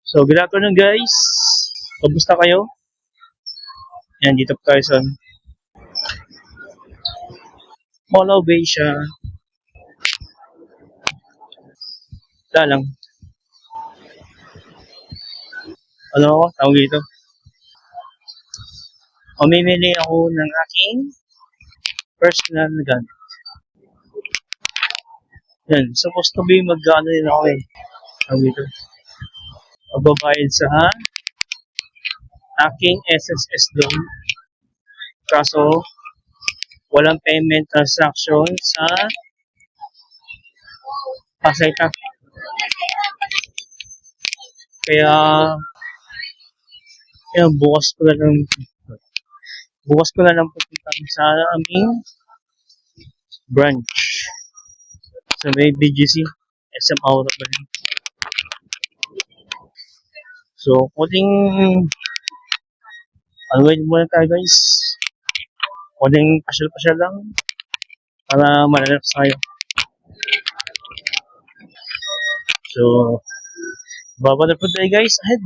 So, good afternoon guys. Kamusta kayo? Yan, dito po tayo sa Mall of Asia. Wala lang. Ano ako? Tawag dito. Mamimili ako ng aking personal gamit. Yan, supposed to be mag-ano din ako eh. Tawag dito. Magbabayad sa aking SSS loan. Kaso, walang payment transaction sa Pasayta. Kaya, bukas ko na lang pupunta sa aming branch sa may BGC SM Aura pa rin. So, kuting unwind muna tayo guys. Kuting pasyal-pasyal lang para malalap tayo. So, baba na po tayo guys ahead.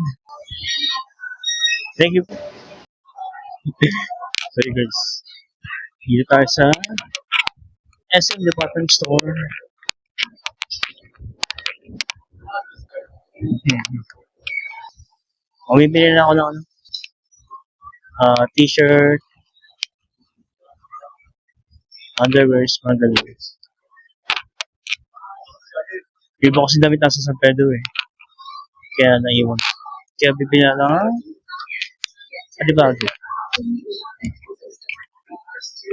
Thank you. Sorry guys. Dito tayo sa SM Department Store. Mamimili na ako ng t-shirt, underwears, mga ganun. Iba kasi damit nasa San Pedro eh. Kaya naiwan. Kaya bibili na lang alibago.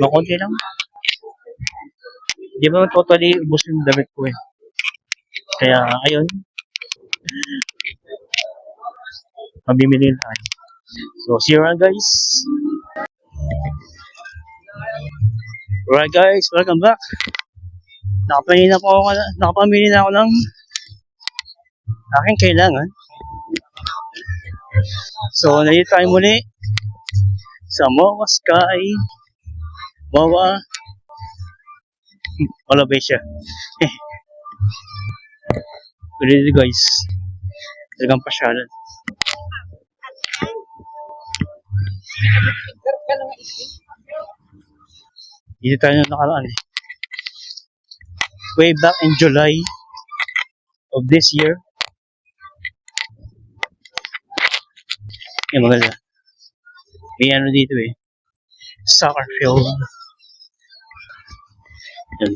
Makunti lang. Di ba totally ubos yung damit ko eh. Kaya ayun. Mabimili na tayo. So, see you around guys. Alright guys, welcome back. Nakapamili na ako ng aking kailangan. So, nandito tayo muli sa MOA Sky. MOA Mall of Asia. Good guys. Talagang pasyalan. Dito tayo nakaraan eh. Way back in July of this year. Yung maganda. May ano dito eh. Soccer field. Yan.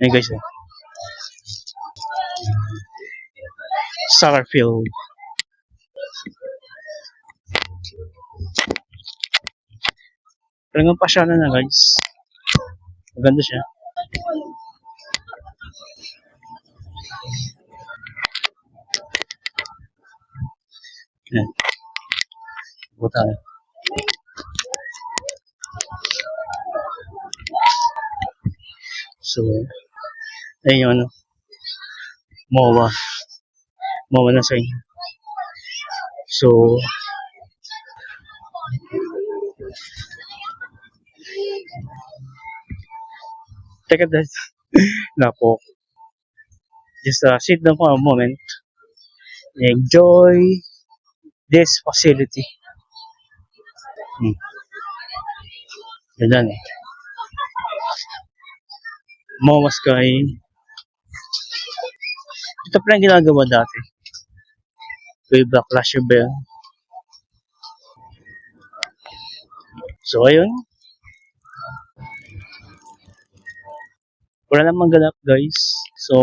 Yan guys eh. Soccer field. Talagang pasyalan na guys. Maganda siya. Yan. Buta na. So, ayun yung ano. MOA na sa inyo. So, teka guys. Nako. Just sit down for a moment. Enjoy this facility. Ganyan eh. MOA Sky. Ito pa lang ginagawa dati. Way back last year ba? So ayun. Wala namang ganap guys. So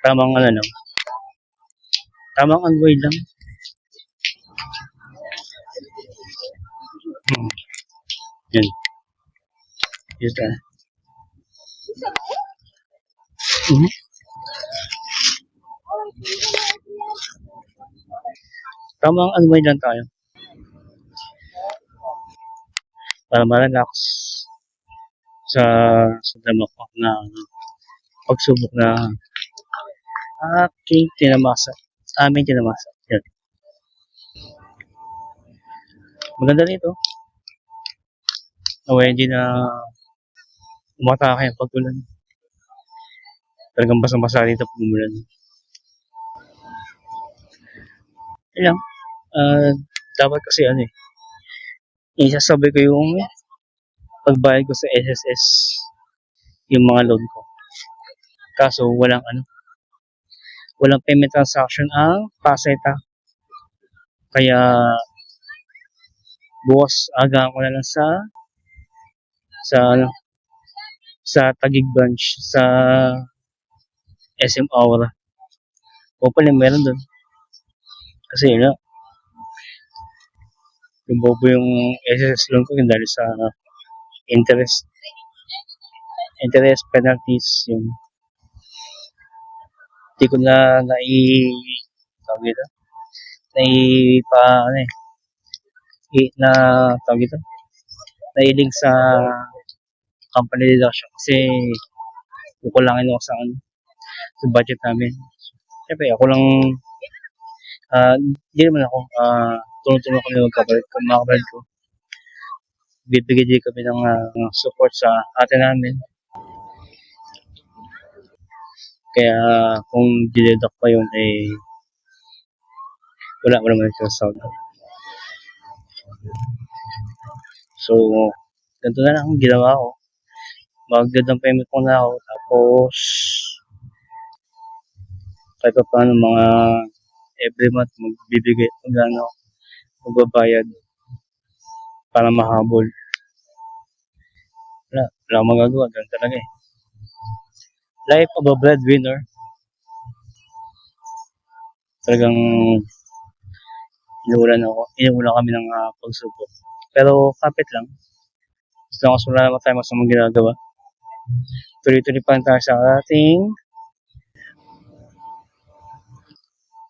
tamang ano lang. Tamang unwind lang. Yan. Yes, Tamang unwind lang tayo. Para ma-relax sa damakak na pagsubok na aking tinamasa. Aming tinamasa. Yan. Maganda nito. Hindi na umatake ang pag-ulan. Talagang basang-basa dito pag umulan. Yun lang, ah, dapat kasi ano eh, isasabay ko yung pagbayad ko sa SSS, yung mga loan ko. Kaso walang payment transaction ang Paseta. Kaya bukas agahan ko na lang sa ano, sa Taguig branch sa SM Aura. Hopefully meron dun. Kasi yun nga, yung bobo yung SSS loan ko yun dahil sa interest interest penalties yung hindi ko na tawag dito, naipa ano eh, na tawag dito, nailing sa company deduction kasi kukulangin ako sa ano, sa budget namin. Siyempre ako lang, hindi naman ako, tulong-tulong kami magkapalit, mga kapalit ko. Bibigay din kami ng support sa ate namin. Kaya kung dideduct pa yun, eh, wala naman ito sa sound. So, ganito na lang ang ginawa ko. Mag-down payment muna ako. Tapos, kahit pa paano mga every month magbibigay magbabayad para mahabol. Wala akong magagawa. Ganun talaga eh. Life of a breadwinner. Talagang inuulan kami ng pagsubok. Pero kapit lang. Gusto ko wala naman tayo masamang ginagawa. Tuloy-tuloy pa tayo sa ating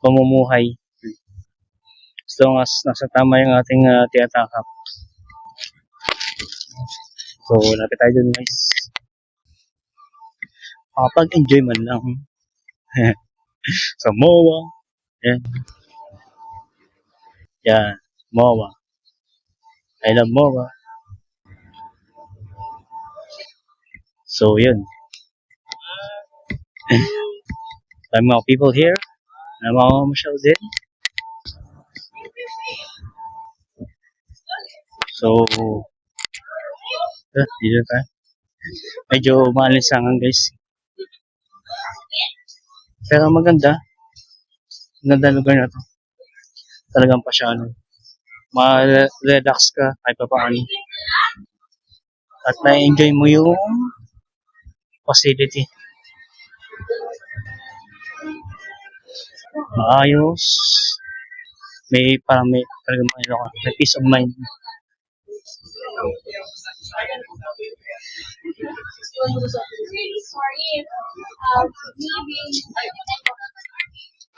pamumuhay. As long as nasa tama yung ating tiyatakap. So, lapit tayo dun guys. Makapag-enjoy man lang. Sa MOA. Yan. Yan. MOA. I love MOA. So, yun. May mga people here na mamamasyal din. So, dito tayo. Medyo maalisangan guys. Pero maganda. Maganda lugar na to. Talagang pasyano. Ma-relax ka kahit pa paano. At na-enjoy mo yung facility. Maayos. May talagang may peace of mind.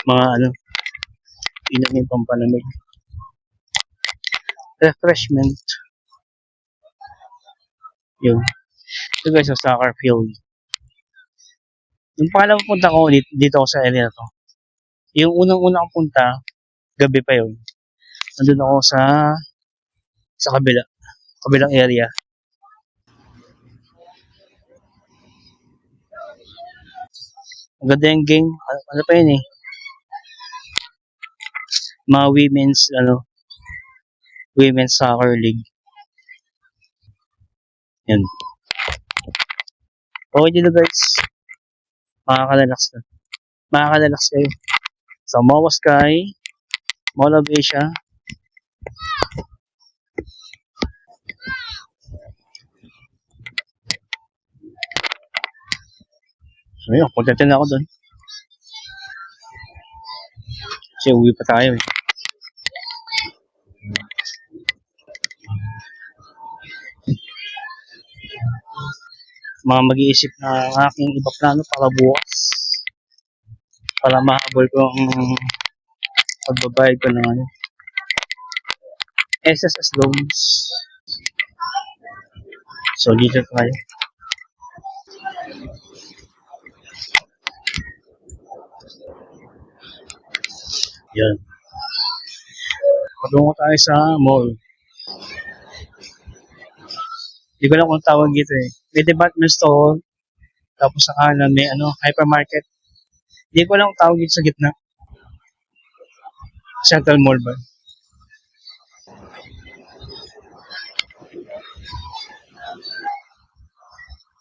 Mga inumin pampalamig. Refreshment. Yun. Ito guys, sa soccer field. Yung pangalawang punta ko dito ako sa area na to. Yung unang-una akong punta, gabi pa yun. Nandun ako sa kabilang area. Maganda yung game. Ano pa yun eh. Mga women's soccer league. Yan. Okay dito guys. Makaka-relax kayo. Sa MOA Sky, Mall of Asia. So yun, puntatin na ako doon. Kasi uwi pa tayo eh. Mga mag-iisip na ang aking iba plano para bukas. Para mahabol ko ang pagbabayad ko ng SSS loans. So dito tayo. Yan. Patungo tayo sa mall. Hindi ko lang kung tawag dito eh. may department store, tapos sa kanan may hypermarket. Hindi ko lang tawag dito sa gitna. Central Mall ba?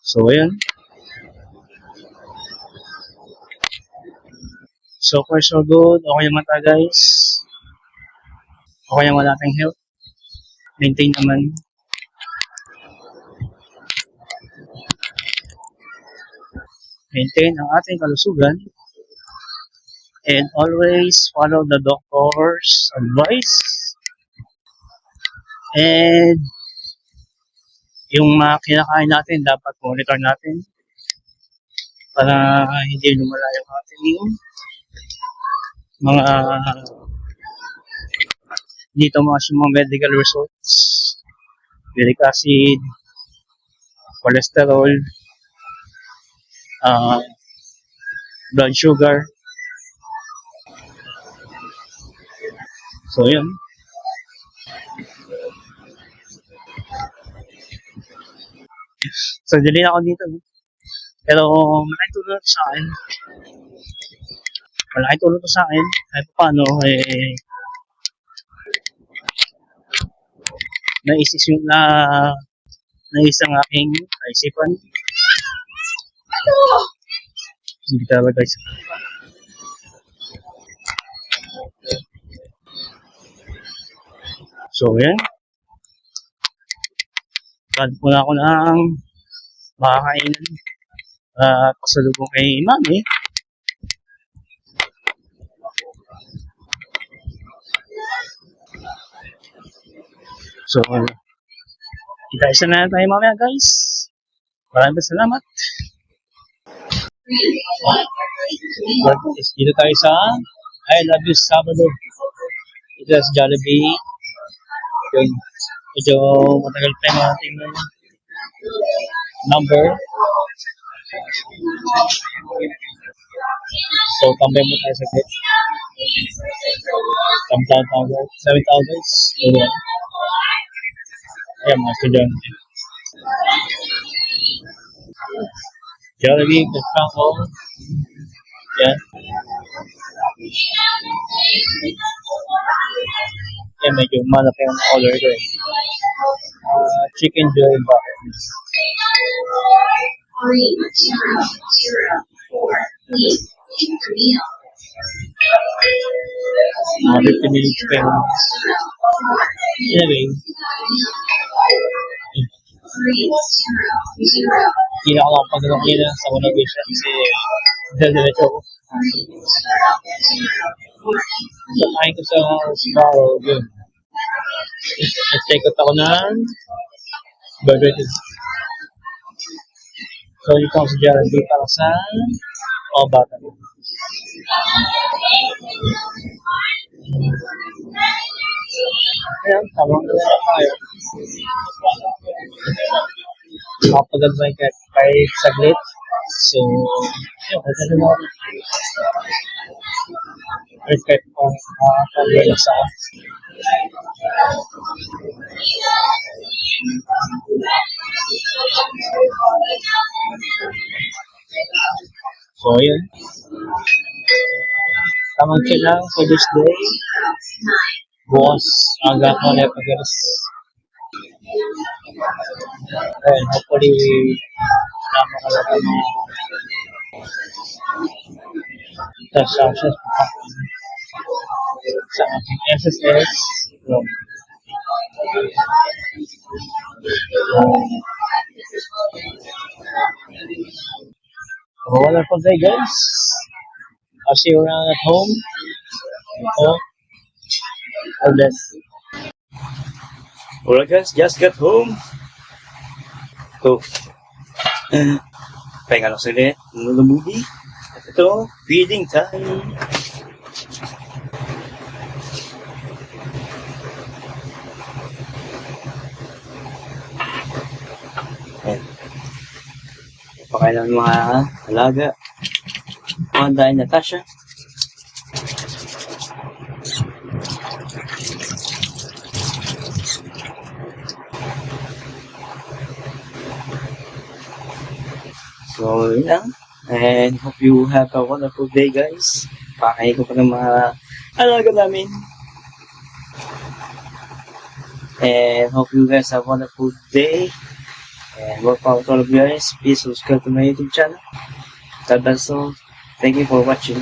So, ayan. So far, so good. Okay naman tayo, guys. Okay naman ating health. Maintain naman. Maintain ang ating kalusugan. And always follow the doctor's advice. And yung mga kinakain natin, dapat monitor natin para hindi lumala yung ating mga dito mga medical results, uric acid, cholesterol, blood sugar. So yun. So dali ako dito. Pero malaking tulong sa akin. Malaking tulong to sa akin. Kahit paano naisang aking kaisipan. Hindi talaga guys. So yan. Bad po na ako ng makakainan. Pasalubong kay mami. So, kita-isa na tayo mamaya guys. Maraming salamat. Dito tayo sa I Love You Sabado. Ito sa Jollibee. Yun. Medyo matagal pa yung ating number. So, tambay mo tayo sa gate. 7,000. Ayan, mga estudyante. Jollibee, Franco. Yan. Yan, medyo malaki ang order ko eh. Chicken joy bucket. 3004, please take the meal. 50 minutes pa yun. Anyway. 300. Hindi ako nakapagano kanina sa unang wish kasi diretso ko. Nakain ko sa Sbarro, yun. Nag-take out ako ng burger. So, ito ako sa Jollibee para sa mga bata. Ayan, tamang na tayo. Makapag-advise kahit saglit. So, yun, kasi mo kahit pang relax ako. So, yun. Tamang chill lang for this day. Bukas, aga ko na pag-aras. And hopefully, namakalaban mo sa aking SSS. Have a wonderful day, guys. I'll see you around at home. All bless. Alright guys, just got home. So, pahinga lang sila. Nanonood movie. At ito, feeding time. Ayan. Pakain ng mga alaga. Mga dahil Natasha. So, yun lang. And hope you have a wonderful day, guys. Pakain ko pa ng mga alaga namin. And hope you guys have a wonderful day. And welcome to all of you guys. Please subscribe to my YouTube channel. God bless all. Thank you for watching.